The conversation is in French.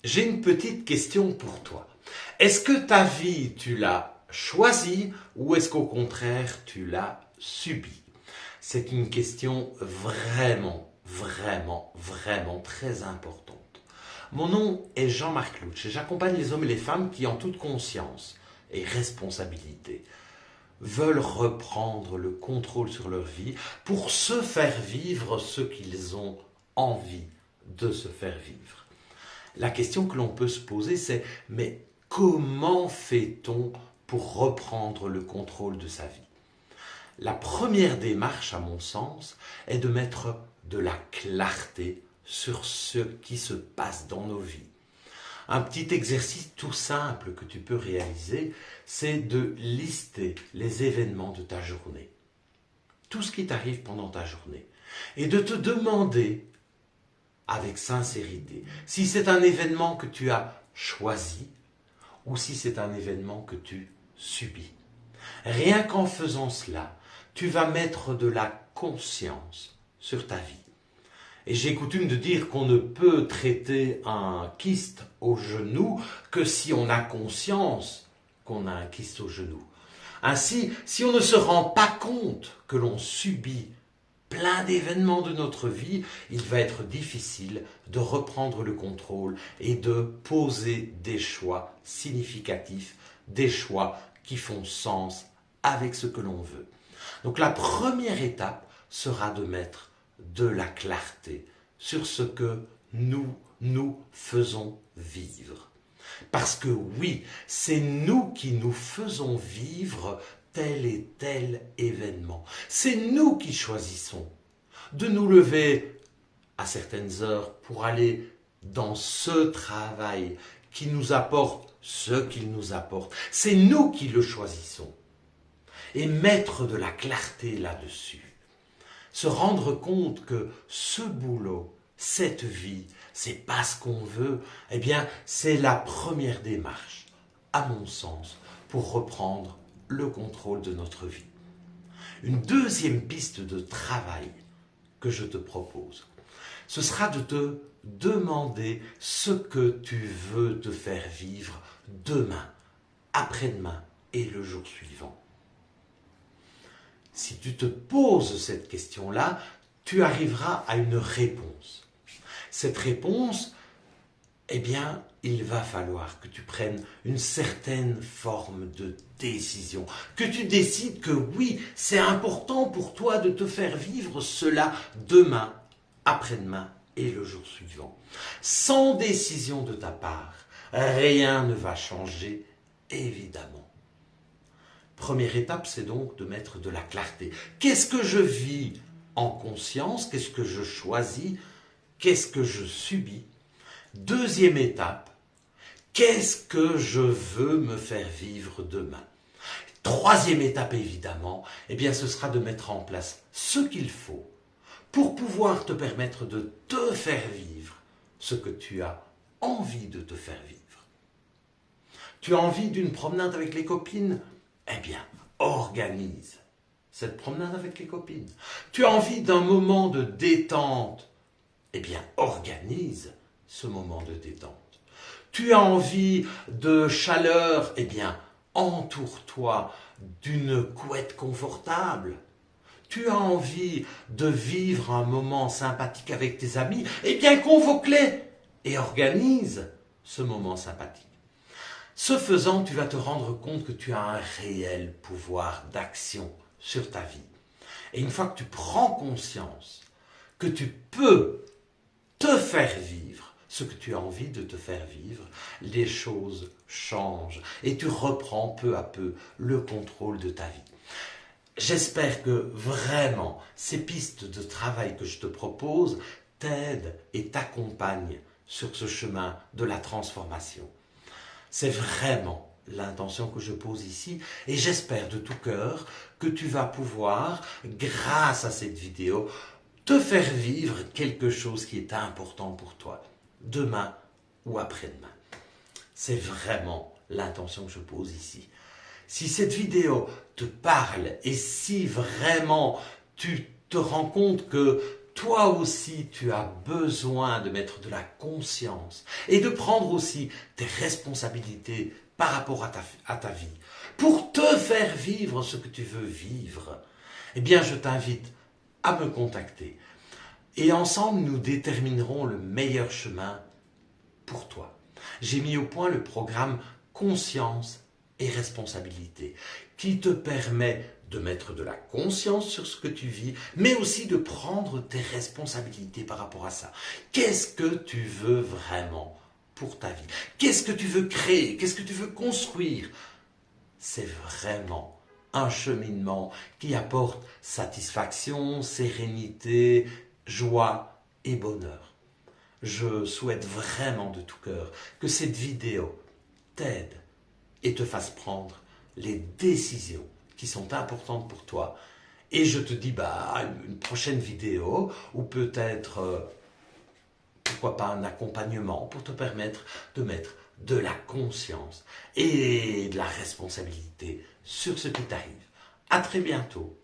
J'ai une petite question pour toi. Est-ce que ta vie, tu l'as choisie ou est-ce qu'au contraire, tu l'as subie? C'est une question vraiment très importante. Mon nom est Jean-Marc Louch et j'accompagne les hommes et les femmes qui, en toute conscience et responsabilité, veulent reprendre le contrôle sur leur vie pour se faire vivre ce qu'ils ont envie de se faire vivre. La question que l'on peut se poser, c'est mais comment fait-on pour reprendre le contrôle de sa vie? La première démarche, à mon sens, est de mettre de la clarté sur ce qui se passe dans nos vies. Un petit exercice tout simple que tu peux réaliser, c'est de lister les événements de ta journée. Tout ce qui t'arrive pendant ta journée. Et de te demander, avec sincérité, si c'est un événement que tu as choisi ou si c'est un événement que tu subis. Rien qu'en faisant cela, tu vas mettre de la conscience sur ta vie. Et j'ai coutume de dire qu'on ne peut traiter un kyste au genou que si on a conscience qu'on a un kyste au genou. Ainsi, si on ne se rend pas compte que l'on subit plein d'événements de notre vie, il va être difficile de reprendre le contrôle et de poser des choix significatifs, des choix qui font sens avec ce que l'on veut. Donc la première étape sera de mettre de la clarté sur ce que nous faisons vivre. Parce que oui, c'est nous qui nous faisons vivre tel et tel événement. C'est nous qui choisissons de nous lever à certaines heures pour aller dans ce travail qui nous apporte ce qu'il nous apporte. C'est nous qui le choisissons. Et mettre de la clarté là-dessus. Se rendre compte que ce boulot, cette vie, c'est pas ce qu'on veut, eh bien, c'est la première démarche, à mon sens, pour reprendre le contrôle de notre vie. Une deuxième piste de travail que je te propose, ce sera de te demander ce que tu veux te faire vivre demain, après-demain et le jour suivant. Si tu te poses cette question-là, tu arriveras à une réponse. Cette réponse, eh bien, il va falloir que tu prennes une certaine forme de décision, que tu décides que oui, c'est important pour toi de te faire vivre cela demain, après-demain et le jour suivant. Sans décision de ta part, rien ne va changer, évidemment. Première étape, c'est donc de mettre de la clarté. Qu'est-ce que je vis en conscience? Qu'est-ce que je choisis? Qu'est-ce que je subis? Deuxième étape, qu'est-ce que je veux me faire vivre demain? Troisième étape, évidemment, eh bien, ce sera de mettre en place ce qu'il faut pour pouvoir te permettre de te faire vivre ce que tu as envie de te faire vivre. Tu as envie d'une promenade avec les copines? Eh bien, organise cette promenade avec les copines. Tu as envie d'un moment de détente? Eh bien, organise ce moment de détente. Tu as envie de chaleur? Eh bien, entoure-toi d'une couette confortable. Tu as envie de vivre un moment sympathique avec tes amis? Eh bien, convoque-les et organise ce moment sympathique. Ce faisant, tu vas te rendre compte que tu as un réel pouvoir d'action sur ta vie. Et une fois que tu prends conscience que tu peux te faire vivre ce que tu as envie de te faire vivre, les choses changent et tu reprends peu à peu le contrôle de ta vie. J'espère que vraiment ces pistes de travail que je te propose t'aident et t'accompagnent sur ce chemin de la transformation. C'est vraiment l'intention que je pose ici et j'espère de tout cœur que tu vas pouvoir, grâce à cette vidéo, te faire vivre quelque chose qui est important pour toi, demain ou après-demain. C'est vraiment l'intention que je pose ici. Si cette vidéo te parle et si vraiment tu te rends compte que toi aussi tu as besoin de mettre de la conscience et de prendre aussi tes responsabilités par rapport à ta vie, pour te faire vivre ce que tu veux vivre, eh bien je t'invite à me contacter. Et ensemble, nous déterminerons le meilleur chemin pour toi. J'ai mis au point le programme Conscience et responsabilité, qui te permet de mettre de la conscience sur ce que tu vis, mais aussi de prendre tes responsabilités par rapport à ça. Qu'est-ce que tu veux vraiment pour ta vie? Qu'est-ce que tu veux créer? Qu'est-ce que tu veux construire? C'est vraiment un cheminement qui apporte satisfaction, sérénité, joie et bonheur. Je souhaite vraiment de tout cœur que cette vidéo t'aide et te fasse prendre les décisions qui sont importantes pour toi. Et je te dis une prochaine vidéo ou peut-être, pourquoi pas un accompagnement pour te permettre de mettre de la conscience et de la responsabilité sur ce qui t'arrive. À très bientôt.